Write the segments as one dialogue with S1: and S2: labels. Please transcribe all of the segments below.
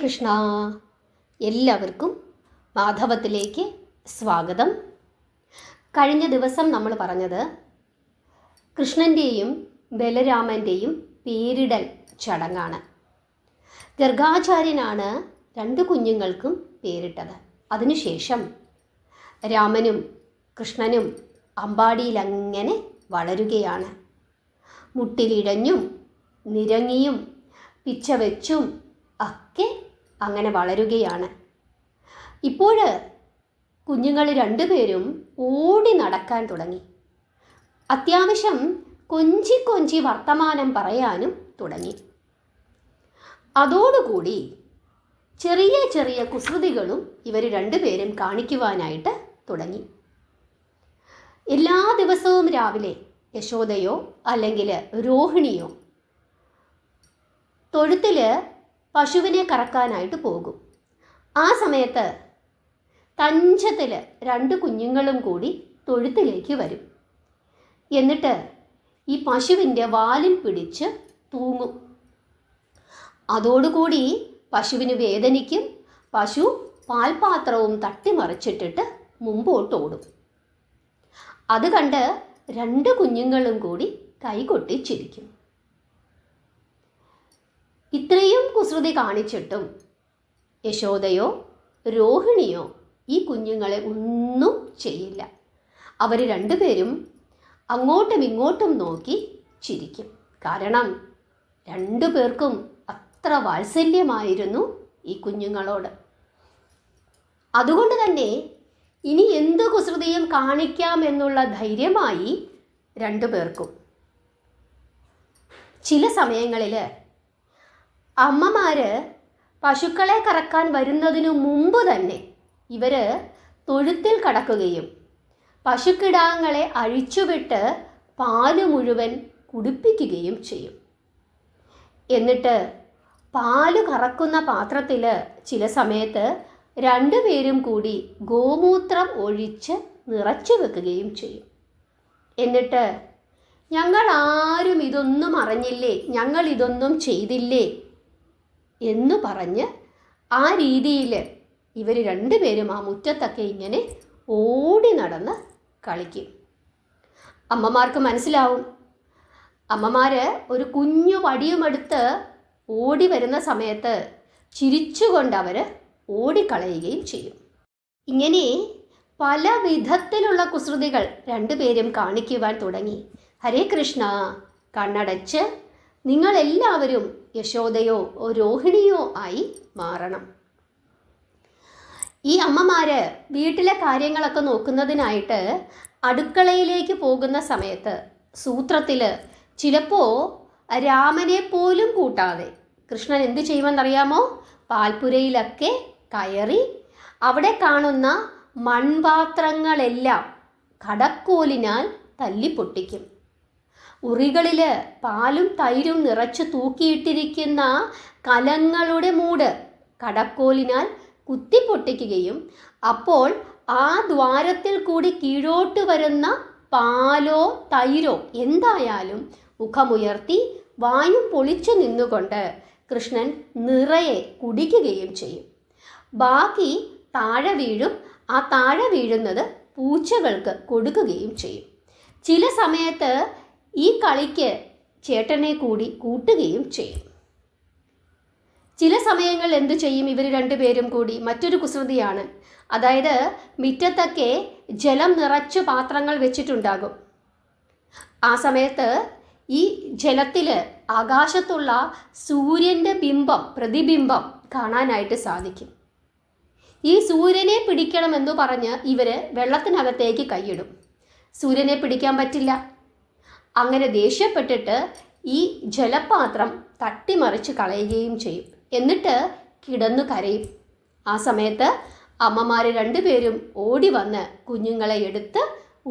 S1: കൃഷ്ണ. എല്ലാവർക്കും മാധവത്തിലേക്ക് സ്വാഗതം. കഴിഞ്ഞ ദിവസം നമ്മൾ പറഞ്ഞത് കൃഷ്ണൻ്റെയും ബലരാമൻ്റെയും പേരിടൽ ചടങ്ങാണ്. ഗർഗാചാര്യനാണ് രണ്ട് കുഞ്ഞുങ്ങൾക്കും പേരിട്ടത്. അതിനുശേഷം രാമനും കൃഷ്ണനും അമ്പാടിയിലങ്ങനെ വളരുകയാണ്. മുട്ടിലിഴഞ്ഞും നിരങ്ങിയും പിച്ച വെച്ചും ഒക്കെ അങ്ങനെ വളരുകയാണ്. ഇപ്പോൾ കുഞ്ഞുങ്ങൾ രണ്ടുപേരും ഓടി നടക്കാൻ തുടങ്ങി. അത്യാവശ്യം കൊഞ്ചി കൊഞ്ചി വർത്തമാനം പറയാനും തുടങ്ങി. അതോടുകൂടി ചെറിയ ചെറിയ കുസൃതികളും ഇവർ രണ്ടുപേരും കാണിക്കുവാനായിട്ട് തുടങ്ങി. എല്ലാ ദിവസവും രാവിലെ യശോദയോ അല്ലെങ്കിൽ രോഹിണിയോ തൊഴുത്തിൽ പശുവിനെ കറക്കാനായിട്ട് പോകും. ആ സമയത്ത് തഞ്ചത്തിൽ രണ്ട് കുഞ്ഞുങ്ങളും കൂടി തൊഴുത്തിലേക്ക് വരും. എന്നിട്ട് ഈ പശുവിൻ്റെ വാലിൽ പിടിച്ച് തൂങ്ങും. അതോടുകൂടി പശുവിന് വേദനിക്കും. പശു പാൽപാത്രവും തട്ടിമറിച്ചിട്ടിട്ട് മുമ്പോട്ടോടും. അത് കണ്ട് രണ്ട് കുഞ്ഞുങ്ങളും കൂടി കൈകൊട്ടി ചിരിക്കും. ഇത്രയും കുസൃതി കാണിച്ചിട്ടും യശോദയോ രോഹിണിയോ ഈ കുഞ്ഞുങ്ങളെ ഒന്നും ചെയ്യില്ല. അവർ രണ്ടുപേരും അങ്ങോട്ടും ഇങ്ങോട്ടും നോക്കി ചിരിക്കും. കാരണം രണ്ടു പേർക്കും അത്ര വാത്സല്യമായിരുന്നു ഈ കുഞ്ഞുങ്ങളോട്. അതുകൊണ്ട് തന്നെ ഇനി എന്ത് കുസൃതിയും കാണിക്കാം എന്നുള്ള ധൈര്യമായി രണ്ടു പേർക്കും. ചില സമയങ്ങളിൽ അമ്മമാർ പശുക്കളെ കറക്കാൻ വരുന്നതിനു മുമ്പ് തന്നെ ഇവർ തൊഴുത്തിൽ കടക്കുകയും പശുക്കിടാങ്ങളെ അഴിച്ചുവിട്ട് പാല് മുഴുവൻ കുടിപ്പിക്കുകയും ചെയ്യും. എന്നിട്ട് പാല് കറക്കുന്ന പാത്രത്തിൽ ചില സമയത്ത് രണ്ടുപേരും കൂടി ഗോമൂത്രം ഒഴിച്ച് നിറച്ചു വെക്കുകയും ചെയ്യും. എന്നിട്ട് ഞങ്ങൾ ആരും ഇതൊന്നും അറിഞ്ഞില്ലേ, ഞങ്ങൾ ഇതൊന്നും ചെയ്തില്ലേ എന്ന് പറഞ്ഞ് ആ രീതിയിൽ ഇവർ രണ്ടുപേരും ആ മുറ്റത്തൊക്കെ ഇങ്ങനെ ഓടി നടന്ന് കളിക്കും. അമ്മമാർക്ക് മനസ്സിലാവും. അമ്മമാർ ഒരു കുഞ്ഞു വടിയുമെടുത്ത് ഓടി വരുന്ന സമയത്ത് ചിരിച്ചുകൊണ്ട് അവർ ഓടിക്കളയുകയും ചെയ്യും. ഇങ്ങനെ പല വിധത്തിലുള്ള കുസൃതികൾ രണ്ടുപേരും കാണിക്കുവാൻ തുടങ്ങി. ഹരേ കൃഷ്ണ. കണ്ണടച്ച് നിങ്ങളെല്ലാവരും യശോദയോ രോഹിണിയോ ആയി മാറണം. ഈ അമ്മമാർ വീട്ടിലെ കാര്യങ്ങളൊക്കെ നോക്കുന്നതിനായിട്ട് അടുക്കളയിലേക്ക് പോകുന്ന സമയത്ത് സൂത്രത്തിൽ ചിലപ്പോൾ രാമനെ പോലും കൂട്ടാതെ കൃഷ്ണൻ എന്ത് ചെയ്യുമെന്നറിയാമോ? പാൽപ്പുരയിലൊക്കെ കയറി അവിടെ കാണുന്ന മൺപാത്രങ്ങളെല്ലാം കടക്കോലിനാൽ തല്ലിപ്പൊട്ടിക്കും. ഉറികളിൽ പാലും തൈരും നിറച്ച് തൂക്കിയിട്ടിരിക്കുന്ന കലങ്ങളുടെ മൂട് കടക്കോലിനാൽ കുത്തിപ്പൊട്ടിക്കുകയും അപ്പോൾ ആ ദ്വാരത്തിൽ കൂടി കീഴോട്ട് വരുന്ന പാലോ തൈരോ എന്തായാലും മുഖമുയർത്തി വായും പൊളിച്ചു നിന്നുകൊണ്ട് കൃഷ്ണൻ നിറയെ കുടിക്കുകയും ചെയ്യും. ബാക്കി താഴെ വീഴും. ആ താഴെ വീഴുന്നത് പൂച്ചകൾക്ക് കൊടുക്കുകയും ചെയ്യും. ചില സമയത്ത് ഈ കളിക്ക് ചേട്ടനെ കൂടി കൂട്ടുകയും ചെയ്യും. ചില സമയങ്ങൾ എന്തു ചെയ്യും ഇവർ രണ്ടുപേരും കൂടി? മറ്റൊരു കുസൃതിയാണ്. അതായത് മുറ്റത്തൊക്കെ ജലം നിറച്ച് പാത്രങ്ങൾ വെച്ചിട്ടുണ്ടാകും. ആ സമയത്ത് ഈ ജലത്തിൽ ആകാശത്തുള്ള സൂര്യൻ്റെ പ്രതിബിംബം കാണാനായിട്ട് സാധിക്കും. ഈ സൂര്യനെ പിടിക്കണമെന്ന് പറഞ്ഞ് ഇവർ വെള്ളത്തിനകത്തേക്ക് കൈയിടും. സൂര്യനെ പിടിക്കാൻ പറ്റില്ല. അങ്ങനെ ദേഷ്യപ്പെട്ടിട്ട് ഈ ജലപാത്രം തട്ടിമറിച്ച് കളയുകയും ചെയ്യും. എന്നിട്ട് കിടന്നു കരയും. ആ സമയത്ത് അമ്മമാർ രണ്ടുപേരും ഓടി വന്ന് കുഞ്ഞുങ്ങളെ എടുത്ത്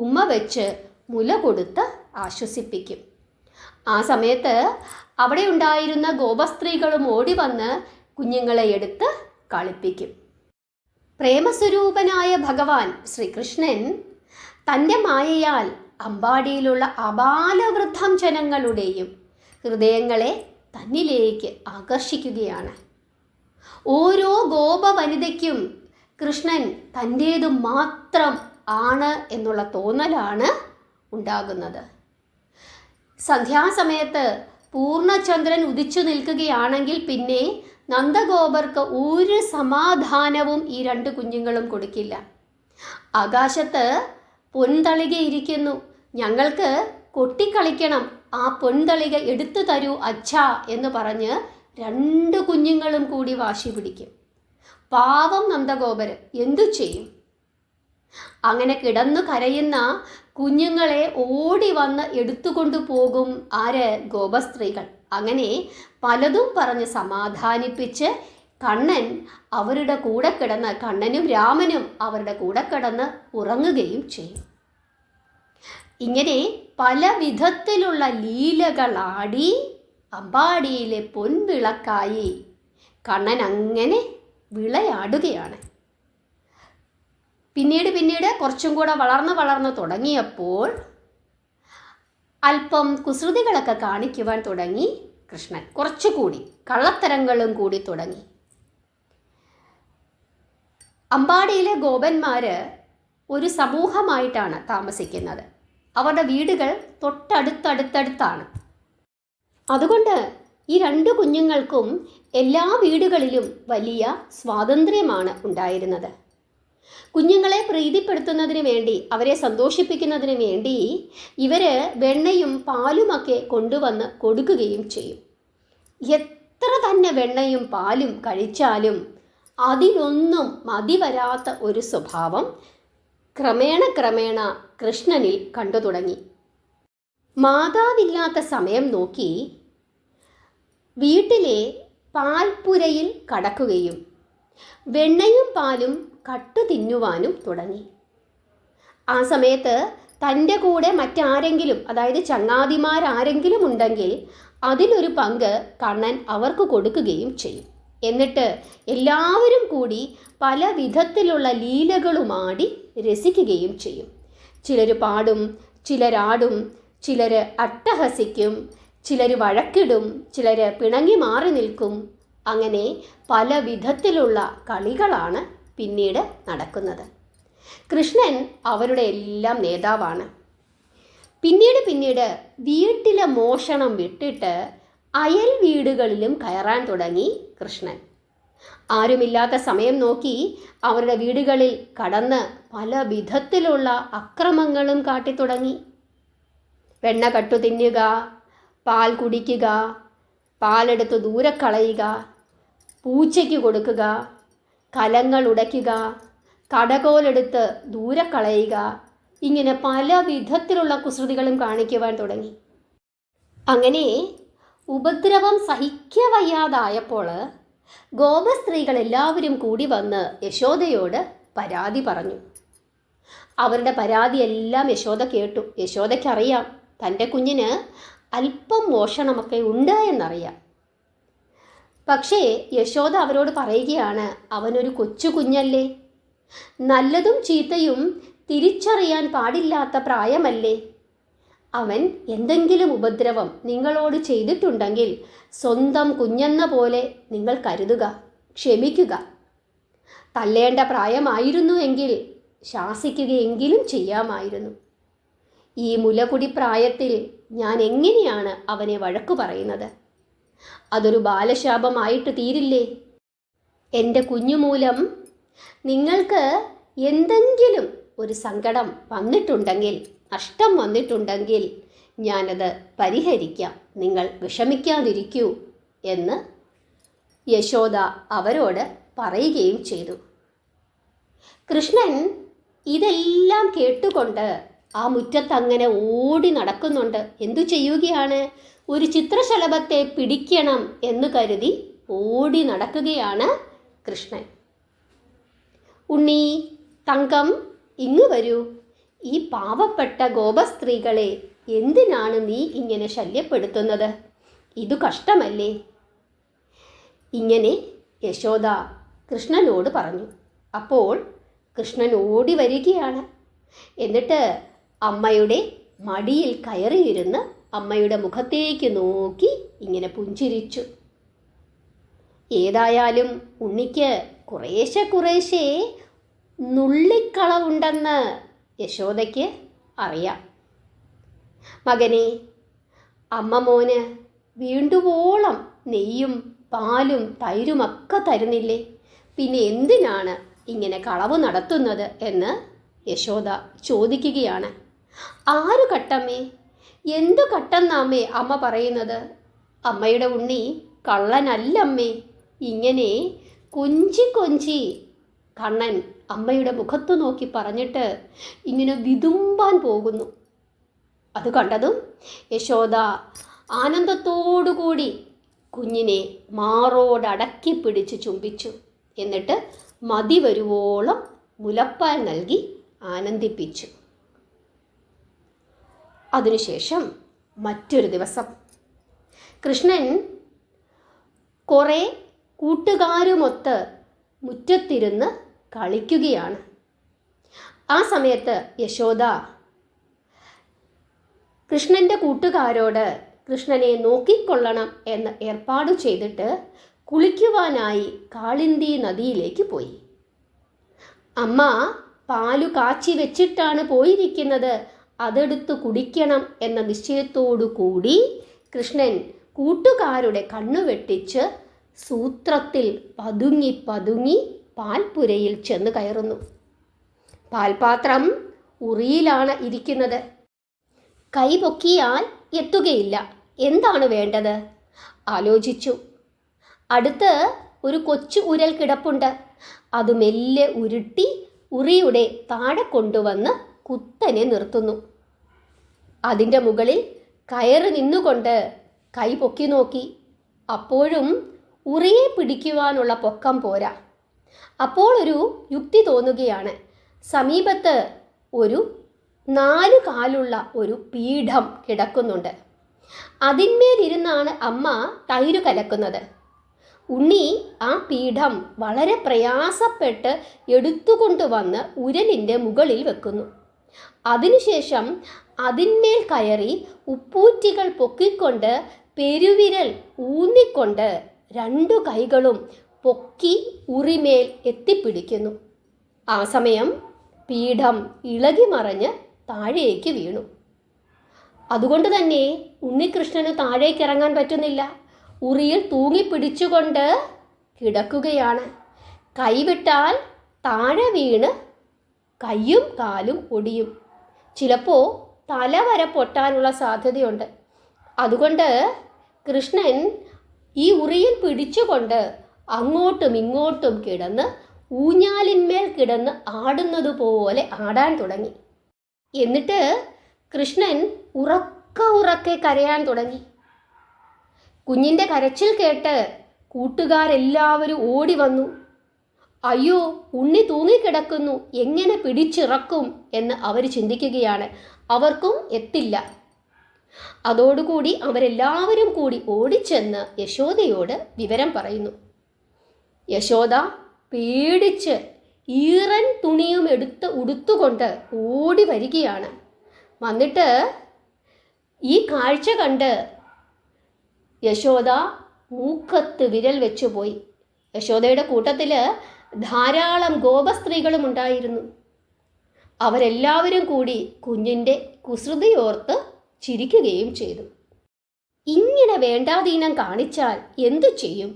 S1: ഉമ്മ വെച്ച് മുല കൊടുത്ത് ആശ്വസിപ്പിക്കും. ആ സമയത്ത് അവിടെ ഉണ്ടായിരുന്ന ഗോപസ്ത്രീകളും ഓടി വന്ന് കുഞ്ഞുങ്ങളെ എടുത്ത് കളിപ്പിക്കും. പ്രേമസ്വരൂപനായ ഭഗവാൻ ശ്രീകൃഷ്ണൻ തൻ്റെ മായയാൽ അമ്പാടിയിലുള്ള അബാലവൃദ്ധം ജനങ്ങളുടെയും ഹൃദയങ്ങളെ തന്നിലേക്ക് ആകർഷിക്കുകയാണ്. ഓരോ ഗോപവനിതയ്ക്കും കൃഷ്ണൻ തൻ്റേതു മാത്രം ആണ് എന്നുള്ള തോന്നലാണ് ഉണ്ടാകുന്നത്. സന്ധ്യാസമയത്ത് പൂർണ്ണചന്ദ്രൻ ഉദിച്ചു നിൽക്കുകയാണെങ്കിൽ പിന്നെ നന്ദഗോപർക്ക് ഒരു സമാധാനവും ഈ രണ്ട് കുഞ്ഞുങ്ങളും കൊടുക്കില്ല. ആകാശത്ത് പൊൻതളിക ഇരിക്കുന്നു, ഞങ്ങൾക്ക് കൊട്ടിക്കളിക്കണം, ആ പൊൻതളിക എടുത്തു തരൂ അച്ഛാ എന്ന് പറഞ്ഞ് രണ്ട് കുഞ്ഞുങ്ങളും കൂടി വാശി പിടിക്കും. പാവം നന്ദഗോപര് എന്തു ചെയ്യും? അങ്ങനെ കിടന്നു കരയുന്ന കുഞ്ഞുങ്ങളെ ഓടി വന്ന് എടുത്തുകൊണ്ടു പോകും ആര്? ഗോപസ്ത്രീകൾ. അങ്ങനെ പലതും പറഞ്ഞ് സമാധാനിപ്പിച്ച് കണ്ണൻ അവരുടെ കൂടെ കിടന്ന്, കണ്ണനും രാമനും അവരുടെ കൂടെ കിടന്ന് ഉറങ്ങുകയും ചെയ്യും. ഇങ്ങനെ പല വിധത്തിലുള്ള ലീലകളാടി അമ്പാടിയിലെ പൊൻവിളക്കായി കണ്ണൻ അങ്ങനെ വിളയാടുകയാണ്. പിന്നീട് കുറച്ചും കൂടെ വളർന്ന് തുടങ്ങിയപ്പോൾ അല്പം കുസൃതികളൊക്കെ കാണിക്കുവാൻ തുടങ്ങി കൃഷ്ണൻ. കുറച്ചുകൂടി കള്ളത്തരങ്ങളും കൂടി തുടങ്ങി. അമ്പാടിയിലെ ഗോപന്മാർ ഒരു സമൂഹമായിട്ടാണ് താമസിക്കുന്നത്. അവരുടെ വീടുകൾ തൊട്ടടുത്തടുത്താണ്. അതുകൊണ്ട് ഈ രണ്ട് കുഞ്ഞുങ്ങൾക്കും എല്ലാ വീടുകളിലും വലിയ സ്വാതന്ത്ര്യമാണ് ഉണ്ടായിരുന്നത്. കുഞ്ഞുങ്ങളെ പ്രീതിപ്പെടുത്തുന്നതിന് വേണ്ടി, അവരെ സന്തോഷിപ്പിക്കുന്നതിന് വേണ്ടി ഇവർ വെണ്ണയും പാലുമൊക്കെ കൊണ്ടുവന്ന് കൊടുക്കുകയും ചെയ്യും. എത്ര തന്നെ വെണ്ണയും പാലും കഴിച്ചാലും അതിലൊന്നും മതി വരാത്ത ഒരു സ്വഭാവം ക്രമേണ കൃഷ്ണനിൽ കണ്ടു തുടങ്ങി. മാതാവില്ലാത്ത സമയം നോക്കി വീട്ടിലെ പാൽപ്പുരയിൽ കടക്കുകയും വെണ്ണയും പാലും കട്ടു തിന്നുവാനും തുടങ്ങി. ആ സമയത്ത് തൻ്റെ കൂടെ മറ്റാരെങ്കിലും, അതായത് ചങ്ങാതിമാരാരെങ്കിലും ഉണ്ടെങ്കിൽ അതിലൊരു പങ്ക് കണ്ണൻ അവർക്ക് കൊടുക്കുകയും ചെയ്യും. എന്നിട്ട് എല്ലാവരും കൂടി പല വിധത്തിലുള്ള ലീലകളുമാടി രസിക്കുകയും ചെയ്യും. ചിലർ പാടും, ചിലരാടും, ചിലർ അട്ടഹസിക്കും, ചിലർ വഴക്കിടും, ചിലർ പിണങ്ങി മാറി നിൽക്കും. അങ്ങനെ പല വിധത്തിലുള്ള കളികളാണ് പിന്നീട് നടക്കുന്നത്. കൃഷ്ണൻ അവരുടെ എല്ലാം നേതാവാണ്. പിന്നീട് വീട്ടിലെ മോഷണം വിട്ടിട്ട് അയൽ വീടുകളിലും കയറാൻ തുടങ്ങി കൃഷ്ണൻ. ആരുമില്ലാത്ത സമയം നോക്കി അവരുടെ വീടുകളിൽ കടന്ന് പല വിധത്തിലുള്ള അക്രമങ്ങളും കാട്ടിത്തുടങ്ങി. വെണ്ണ കട്ടു തിന്നുക, പാൽ കുടിക്കുക, പാലെടുത്ത് ദൂരെ കളയുക, പൂച്ചയ്ക്ക് കൊടുക്കുക, കലങ്ങൾ ഉടയ്ക്കുക, കടകോലെടുത്ത് ദൂരെ കളയുക, ഇങ്ങനെ പല വിധത്തിലുള്ള കുസൃതികളും കാണിക്കുവാൻ തുടങ്ങി. അങ്ങനെ ഉപദ്രവം സഹിക്കവയ്യാതായപ്പോൾ ഗോപസ്ത്രീകൾ എല്ലാവരും കൂടി വന്ന് യശോദയോട് പരാതി പറഞ്ഞു. അവരുടെ പരാതിയെല്ലാം യശോദ കേട്ടു. യശോദയ്ക്കറിയാം തൻ്റെ കുഞ്ഞിന് അല്പം മോഷണമൊക്കെ ഉണ്ട് എന്നറിയാം. പക്ഷേ യശോദ അവരോട് പറയുകയാണ്, അവനൊരു കൊച്ചു കുഞ്ഞല്ലേ, നല്ലതും ചീത്തയും തിരിച്ചറിയാൻ പാടില്ലാത്ത പ്രായമല്ലേ, അവൻ എന്തെങ്കിലും ഉപദ്രവം നിങ്ങളോട് ചെയ്തിട്ടുണ്ടെങ്കിൽ സ്വന്തം കുഞ്ഞെന്ന പോലെ നിങ്ങൾ കരുതുക, ക്ഷമിക്കുക. തല്ലേണ്ട പ്രായമായിരുന്നുവെങ്കിൽ ശാസിക്കുകയെങ്കിലും ചെയ്യാമായിരുന്നു. ഈ മുലകുടി പ്രായത്തിൽ ഞാൻ എങ്ങനെയാണ് അവനെ വഴക്കു പറയുന്നത്? അതൊരു ബാലശാപമായിട്ട് തീരില്ലേ? എൻ്റെ കുഞ്ഞുമൂലം നിങ്ങൾക്ക് എന്തെങ്കിലും ഒരു സങ്കടം വന്നിട്ടുണ്ടെങ്കിൽ, നഷ്ടം വന്നിട്ടുണ്ടെങ്കിൽ ഞാനത് പരിഹരിക്കാം, നിങ്ങൾ വിഷമിക്കാതിരിക്കൂ എന്ന് യശോദ അവരോട് പറയുകയും ചെയ്തു. കൃഷ്ണൻ ഇതെല്ലാം കേട്ടുകൊണ്ട് ആ മുറ്റത്തങ്ങനെ ഓടി നടക്കുന്നുണ്ട്. എന്തു ചെയ്യുകയാണ്? ഒരു ചിത്രശലഭത്തെ പിടിക്കണം എന്ന് കരുതി ഓടി നടക്കുകയാണ് കൃഷ്ണൻ. ഉണ്ണി, തങ്കം, ഇങ്ങ് വരൂ. ഈ പാവപ്പെട്ട ഗോപസ്ത്രീകളെ എന്തിനാണ് നീ ഇങ്ങനെ ശല്യപ്പെടുത്തുന്നത്? ഇതു കഷ്ടമല്ലേ? ഇങ്ങനെ യശോദ കൃഷ്ണനോട് പറഞ്ഞു. അപ്പോൾ കൃഷ്ണൻ ഓടി വരികയാണ്. എന്നിട്ട് അമ്മയുടെ മടിയിൽ കയറിയിരുന്ന് അമ്മയുടെ മുഖത്തേക്ക് നോക്കി ഇങ്ങനെ പുഞ്ചിരിച്ചു. ഏതായാലും ഉണ്ണിക്ക് കുറേശ്ശെ നുള്ളിക്കളവുണ്ടെന്ന് യശോദയ്ക്ക് അറിയാം. മകനെ, അമ്മ മോന് വീണ്ടുവോളം നെയ്യും പാലും തൈരുമൊക്കെ തരുന്നില്ലേ, പിന്നെ എന്തിനാണ് ഇങ്ങനെ കളവ് നടത്തുന്നത് എന്ന് യശോദ ചോദിക്കുകയാണ്. ആരു കട്ടമ്മേ, എന്തു കട്ടെന്നാമ്മേ അമ്മ പറയുന്നത്? അമ്മയുടെ ഉണ്ണി കള്ളനല്ലമ്മേ. ഇങ്ങനെ കൊഞ്ചി കണ്ണൻ അമ്മയുടെ മുഖത്തു നോക്കി പറഞ്ഞിട്ട് ഇങ്ങനെ വിതുമ്പാൻ പോകുന്നു. അത് കണ്ടതും യശോദ ആനന്ദത്തോടുകൂടി കുഞ്ഞിനെ മാറോടടക്കി പിടിച്ച് ചുംബിച്ചു. എന്നിട്ട് മതി വരുവോളം മുലപ്പാൽ നൽകി ആനന്ദിപ്പിച്ചു. അതിനുശേഷം മറ്റൊരു ദിവസം കൃഷ്ണൻ കുറേ കൂട്ടുകാരുമൊത്ത് മുറ്റത്തിരുന്ന് കളിക്കുകയാണ്. ആ സമയത്ത് യശോദ കൃഷ്ണൻ്റെ കൂട്ടുകാരോട് കൃഷ്ണനെ നോക്കിക്കൊള്ളണം എന്ന് ഏർപ്പാട് ചെയ്തിട്ട് കുളിക്കുവാനായി കാളിന്തി നദിയിലേക്ക് പോയി. അമ്മ പാലു കാച്ചി വെച്ചിട്ടാണ് പോയിരിക്കുന്നത്, അതെടുത്ത് കുടിക്കണം എന്ന നിശ്ചയത്തോടു കൂടി കൃഷ്ണൻ കൂട്ടുകാരുടെ കണ്ണു വെട്ടിച്ച് സൂത്രത്തിൽ പതുങ്ങി പാൽപ്പുരയിൽ ചെന്ന് കയറുന്നു. പാൽപാത്രം ഉറിയിലാണ് ഇരിക്കുന്നത്. കൈ പൊക്കിയാൽ എത്തുകയില്ല. എന്താണ് വേണ്ടത്? ആലോചിച്ചു. അടുത്ത് ഒരു കൊച്ചു ഉരൽ കിടപ്പുണ്ട്. അത് മെല്ലെ ഉരുട്ടി ഉറിയുടെ താഴെ കൊണ്ടുവന്ന് കുത്തനെ നിർത്തുന്നു. അതിൻ്റെ മുകളിൽ കയറി നിന്നുകൊണ്ട് കൈ പൊക്കി നോക്കി. അപ്പോഴും ഉറിയെ പിടിക്കുവാനുള്ള പൊക്കം പോരാ. അപ്പോൾ ഒരു യുക്തി തോന്നുകയാണ്. സമീപത്ത് ഒരു 4 കാലുള്ള ഒരു പീഠം കിടക്കുന്നുണ്ട്. അതിന്മേലിരുന്നാണ് അമ്മ തൈര് കലക്കുന്നത്. ഉണ്ണി ആ പീഠം വളരെ പ്രയാസപ്പെട്ട് എടുത്തുകൊണ്ടുവന്ന് ഉരലിൻ്റെ മുകളിൽ വെക്കുന്നു. അതിനുശേഷം അതിന്മേൽ കയറി ഉപ്പൂറ്റികൾ പൊക്കിക്കൊണ്ട് പെരുവിരൽ ഊന്നിക്കൊണ്ട് 2 കൈകളും പൊക്കി ഉറിമേൽ എത്തിപ്പിടിക്കുന്നു. ആ സമയം പീഠം ഇളകി മറിഞ്ഞ് താഴേക്ക് വീണു. അതുകൊണ്ട് തന്നെ ഉണ്ണികൃഷ്ണന് താഴേക്കിറങ്ങാൻ പറ്റുന്നില്ല. ഉറിയിൽ തൂങ്ങിപ്പിടിച്ചുകൊണ്ട് കിടക്കുകയാണ്. കൈവിട്ടാൽ താഴെ വീണ് കയ്യും കാലും ഒടിയും. ചിലപ്പോൾ തല വരെ പൊട്ടാനുള്ള സാധ്യതയുണ്ട്. അതുകൊണ്ട് കൃഷ്ണൻ ഈ ഉറിയിൽ പിടിച്ചുകൊണ്ട് അങ്ങോട്ടും ഇങ്ങോട്ടും കിടന്ന് ഊഞ്ഞാലിന്മേൽ കിടന്ന് ആടുന്നത് പോലെ ആടാൻ തുടങ്ങി. എന്നിട്ട് കൃഷ്ണൻ ഉറക്കെ കരയാൻ തുടങ്ങി. കുഞ്ഞിൻ്റെ കരച്ചിൽ കേട്ട് കൂട്ടുകാരെല്ലാവരും ഓടി വന്നു. അയ്യോ, ഉണ്ണി തൂങ്ങിക്കിടക്കുന്നു, എങ്ങനെ പിടിച്ചിറക്കും എന്ന് അവർ ചിന്തിക്കുകയാണ്. അവർക്കും എത്തില്ല. അതോടുകൂടി അവരെല്ലാവരും കൂടി ഓടിച്ചെന്ന് യശോദയോട് വിവരം പറയുന്നു. യശോദ പേടിച്ച് ഈറൻ തുണിയും എടുത്ത് ഉടുത്തുകൊണ്ട് ഓടി വരികയാണ്. വന്നിട്ട് ഈ കാഴ്ച കണ്ട് യശോദ മൂക്കത്ത് വിരൽ വെച്ചു പോയി. യശോദയുടെ കൂട്ടത്തിൽ ധാരാളം ഗോപസ്ത്രീകളും ഉണ്ടായിരുന്നു. അവരെല്ലാവരും കൂടി കുഞ്ഞിൻ്റെ കുസൃതിയോർത്ത് ചിരിക്കുകയും ചെയ്തു. ഇങ്ങനെ വേണ്ടാതീനം കാണിച്ചാൽ എന്തു ചെയ്യും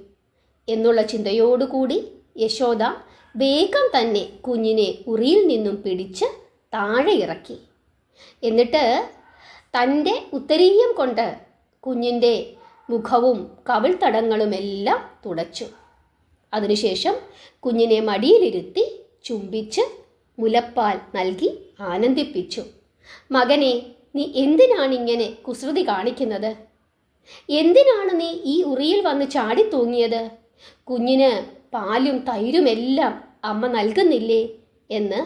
S1: എന്നുള്ള ചിന്തയോടുകൂടി യശോദ വേഗം തന്നെ കുഞ്ഞിനെ ഉറിയിൽ നിന്നും പിടിച്ച് താഴെ ഇറക്കി. എന്നിട്ട് തൻ്റെ ഉത്തരീയം കൊണ്ട് കുഞ്ഞിൻ്റെ മുഖവും കവിൾത്തടങ്ങളുമെല്ലാം തുടച്ചു. അതിനുശേഷം കുഞ്ഞിനെ മടിയിലിരുത്തി ചുംബിച്ച് മുലപ്പാൽ നൽകി ആനന്ദിപ്പിച്ചു. മകനെ, നീ എന്തിനാണിങ്ങനെ കുസൃതി കാണിക്കുന്നത്? എന്തിനാണ് നീ ഈ ഉറിയിൽ വന്ന് ചാടി തൂങ്ങിയത്? കുഞ്ഞിന് പാലും തൈരുമെല്ലാം അമ്മ നൽകുന്നില്ലേ എന്ന്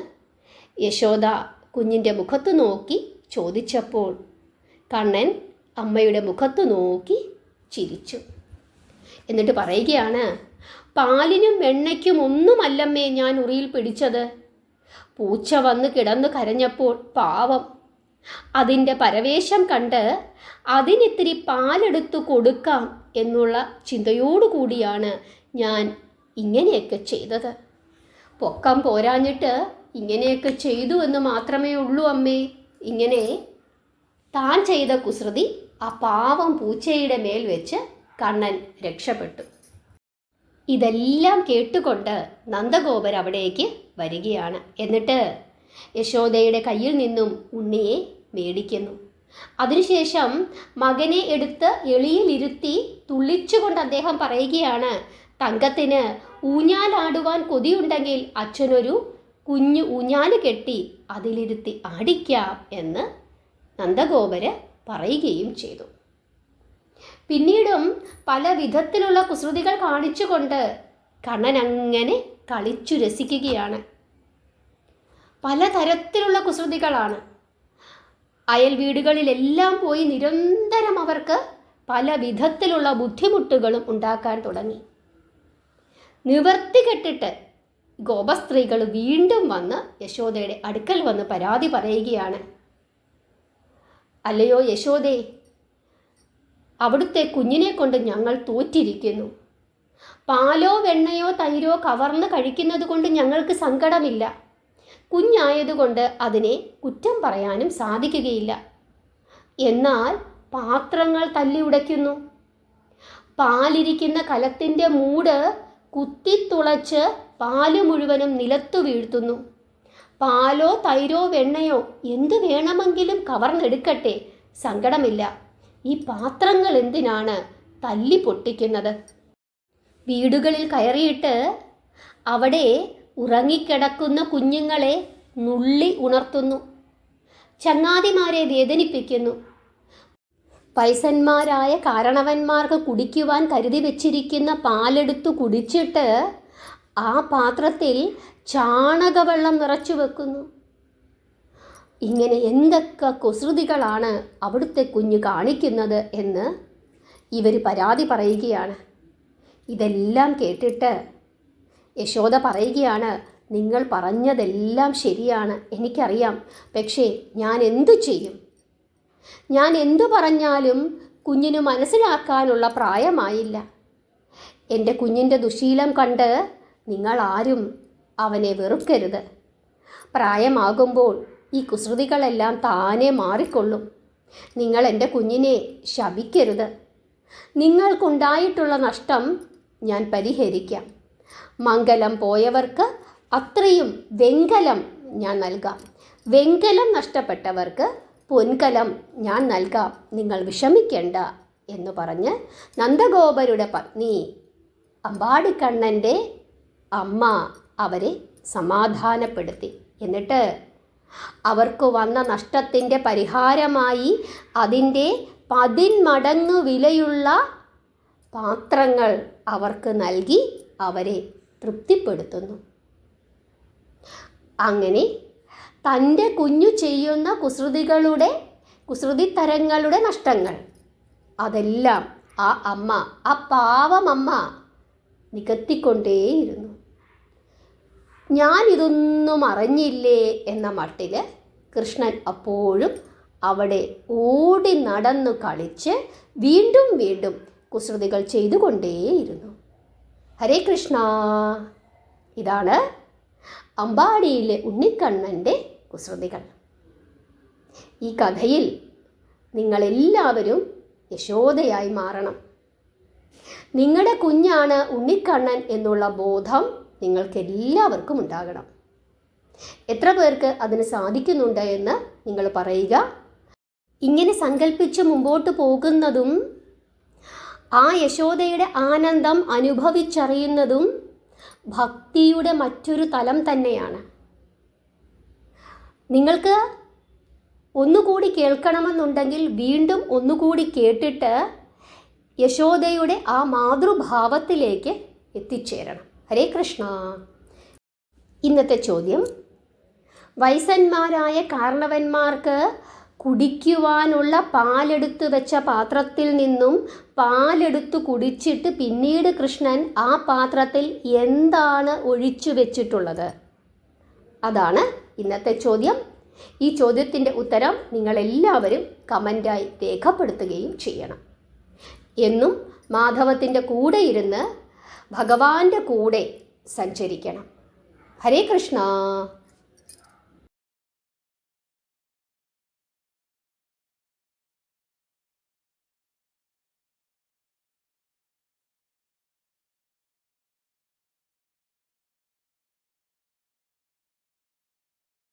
S1: യശോദ കുഞ്ഞിൻ്റെ മുഖത്ത് നോക്കി ചോദിച്ചപ്പോൾ കണ്ണൻ അമ്മയുടെ മുഖത്ത് നോക്കി ചിരിച്ചു. എന്നിട്ട് പറയുകയാണ്, പാലിനും വെണ്ണയ്ക്കും ഒന്നുമല്ലമ്മേ ഞാൻ ഉറിയിൽ പിടിച്ചത്. പൂച്ച വന്ന് കിടന്നു കരഞ്ഞപ്പോൾ പാവം അതിൻ്റെ പരവേശം കണ്ട് അതിനിത്തിരി പാലെടുത്തു കൊടുക്കാം എന്നുള്ള ചിന്തയോടുകൂടിയാണ് ഞാൻ ഇങ്ങനെയൊക്കെ ചെയ്തത്. പൊക്കം പോരാഞ്ഞിട്ട് ഇങ്ങനെയൊക്കെ ചെയ്തു എന്ന് മാത്രമേ ഉള്ളൂ അമ്മേ. ഇങ്ങനെ താൻ ചെയ്ത കുസൃതി ആ പാവം പൂച്ചയുടെ മേൽ വെച്ച് കണ്ണൻ രക്ഷപ്പെട്ടു. ഇതെല്ലാം കേട്ടുകൊണ്ട് നന്ദഗോപർ അവിടേക്ക് വരികയാണ്. എന്നിട്ട് യശോദയുടെ കയ്യിൽ നിന്നും ഉണ്ണിയെ മേടിക്കുന്നു. അതിനുശേഷം മകനെ എടുത്ത് എളിയിലിരുത്തി തുള്ളിച്ചുകൊണ്ട് അദ്ദേഹം പറയുകയാണ്, തങ്കത്തിന് ഊഞ്ഞാലാടുവാൻ കൊതിയുണ്ടെങ്കിൽ അച്ഛനൊരു കുഞ്ഞു ഊഞ്ഞാല് കെട്ടി അതിലിരുത്തി ആടിക്കാം എന്ന് നന്ദഗോപര് പറയുകയും ചെയ്തു. പിന്നീടും പല വിധത്തിലുള്ള കുസൃതികൾ കാണിച്ചുകൊണ്ട് കണ്ണൻ അങ്ങനെ കളിച്ചു രസിക്കുകയാണ്. പലതരത്തിലുള്ള കുസൃതികളാണ്. അയൽ വീടുകളിലെല്ലാം പോയി നിരന്തരം അവർക്ക് പല വിധത്തിലുള്ള ബുദ്ധിമുട്ടുകളും ഉണ്ടാക്കാൻ തുടങ്ങി. നിവർത്തി കെട്ടിട്ട് ഗോപസ്ത്രീകൾ വീണ്ടും വന്ന് യശോദയുടെ അടുക്കൽ വന്ന് പരാതി പറയുകയാണ്. അല്ലയോ യശോദേ, അവിടുത്തെ കുഞ്ഞിനെ കൊണ്ട് ഞങ്ങൾ തോറ്റിരിക്കുന്നു. പാലോ വെണ്ണയോ തൈരോ കവർന്ന് കഴിക്കുന്നത് കൊണ്ട് ഞങ്ങൾക്ക് സങ്കടമില്ല. കുഞ്ഞായതുകൊണ്ട് അതിനെ കുറ്റം പറയാനും സാധിക്കുകയില്ല. എന്നാൽ പാത്രങ്ങൾ തല്ലി ഉടയ്ക്കുന്നു. പാലിരിക്കുന്ന കലത്തിൻ്റെ മൂട് കുത്തിത്തുളച്ച് പാല് മുഴുവനും നിലത്തു വീഴ്ത്തുന്നു. പാലോ തൈരോ വെണ്ണയോ എന്തു വേണമെങ്കിലും കവർന്നെടുക്കട്ടെ, സങ്കടമില്ല. ഈ പാത്രങ്ങൾ എന്തിനാണ് തല്ലി പൊട്ടിക്കുന്നത്? വീടുകളിൽ കയറിയിട്ട് അവിടെ ഉറങ്ങിക്കിടക്കുന്ന കുഞ്ഞുങ്ങളെ നുള്ളി ഉണർത്തുന്നു. ചങ്ങാതിമാരെ വേദനിപ്പിക്കുന്നു. വയസ്സന്മാരായ കാരണവന്മാർക്ക് കുടിക്കുവാൻ കരുതി വച്ചിരിക്കുന്ന പാലെടുത്തു കുടിച്ചിട്ട് ആ പാത്രത്തിൽ ചാണകവെള്ളം നിറച്ചു വെക്കുന്നു. ഇങ്ങനെ എന്തൊക്കെ കുസൃതികളാണ് അവിടുത്തെ കുഞ്ഞ് കാണിക്കുന്നത് എന്ന് ഇവർ പരാതി പറയുകയാണ്. ഇതെല്ലാം കേട്ടിട്ട് യശോദ പറയുകയാണ്, നിങ്ങൾ പറഞ്ഞതെല്ലാം ശരിയാണ്, എനിക്കറിയാം. പക്ഷേ ഞാൻ എന്തു ചെയ്യും? ഞാൻ എന്തു പറഞ്ഞാലും കുഞ്ഞിന് മനസ്സിലാക്കാനുള്ള പ്രായമായില്ല. എൻ്റെ കുഞ്ഞിൻ്റെ ദുശീലം കണ്ട് നിങ്ങളാരും അവനെ വെറുക്കരുത്. പ്രായമാകുമ്പോൾ ഈ കുസൃതികളെല്ലാം താനേ മാറിക്കൊള്ളും. നിങ്ങൾ എൻ്റെ കുഞ്ഞിനെ ശപിക്കരുത്. നിങ്ങൾക്കുണ്ടായിട്ടുള്ള നഷ്ടം ഞാൻ പരിഹരിക്കാം. മംഗലം പോയവർക്ക് അത്രയും വെങ്കലം ഞാൻ നൽകാം. വെങ്കലം നഷ്ടപ്പെട്ടവർക്ക് പൊൻകലം ഞാൻ നൽകാം. നിങ്ങൾ വിഷമിക്കേണ്ട എന്ന് പറഞ്ഞ് നന്ദഗോപരുടെ പത്നി അമ്പാടിക്കണ്ണൻ്റെ അമ്മ അവരെ സമാധാനപ്പെടുത്തി. എന്നിട്ട് അവർക്ക് വന്ന നഷ്ടത്തിൻ്റെ പരിഹാരമായി അതിൻ്റെ 10 മടങ്ങ് വിലയുള്ള പാത്രങ്ങൾ അവർക്ക് നൽകി അവരെ തൃപ്തിപ്പെടുത്തുന്നു. അങ്ങനെ തൻ്റെ കുഞ്ഞു ചെയ്യുന്ന കുസൃതിത്തരങ്ങളുടെ നഷ്ടങ്ങൾ അതെല്ലാം ആ അമ്മ, ആ പാവമമ്മ നികത്തിക്കൊണ്ടേയിരുന്നു. ഞാനിതൊന്നും അറിഞ്ഞില്ലേ എന്ന മട്ടിൽ കൃഷ്ണൻ അപ്പോഴും അവിടെ ഓടി നടന്നു കളിച്ച് വീണ്ടും വീണ്ടും കുസൃതികൾ ചെയ്തുകൊണ്ടേയിരുന്നു. ഹരേ കൃഷ്ണ. ഇതാണ് അമ്പാടിയിലെ ഉണ്ണിക്കണ്ണൻ്റെ കുസൃതികൾ. ഈ കഥയിൽ നിങ്ങളെല്ലാവരും യശോദയായി മാറണം. നിങ്ങളുടെ കുഞ്ഞാണ് ഉണ്ണിക്കണ്ണൻ എന്നുള്ള ബോധം നിങ്ങൾക്കെല്ലാവർക്കും ഉണ്ടാകണം. എത്ര പേർക്ക് അതിന് സാധിക്കുന്നുണ്ട് എന്ന് നിങ്ങൾ പറയുക. ഇങ്ങനെ സങ്കല്പിച്ച് മുമ്പോട്ട് പോകുന്നതും ആ യശോദയുടെ ആനന്ദം അനുഭവിച്ചറിയുന്നതും ഭക്തിയുടെ മറ്റൊരു തലം തന്നെയാണ്. നിങ്ങൾക്ക് ഒന്നുകൂടി കേൾക്കണമെന്നുണ്ടെങ്കിൽ വീണ്ടും ഒന്നുകൂടി കേട്ടിട്ട് യശോദയുടെ ആ മാതൃഭാവത്തിലേക്ക് എത്തിച്ചേരണം. ഹരേ കൃഷ്ണ. ഇന്നത്തെ ചോദ്യം: വയസ്സന്മാരായ കാരണവന്മാർക്ക് കുടിക്കുവാനുള്ള പാലെടുത്ത് വെച്ച പാത്രത്തിൽ നിന്നും പാലെടുത്ത് കുടിച്ചിട്ട് പിന്നീട് കൃഷ്ണൻ ആ പാത്രത്തിൽ എന്താണ് ഒഴിച്ചു വെച്ചിട്ടുള്ളത്? അതാണ് ഇന്നത്തെ ചോദ്യം. ഈ ചോദ്യത്തിൻ്റെ ഉത്തരം നിങ്ങളെല്ലാവരും കമൻ്റായി രേഖപ്പെടുത്തുകയും ചെയ്യണം. എന്നും മാധവത്തിൻ്റെ കൂടെ ഇരുന്ന് ഭഗവാന്റെ കൂടെ സഞ്ചരിക്കണം. ഹരേ കൃഷ്ണ.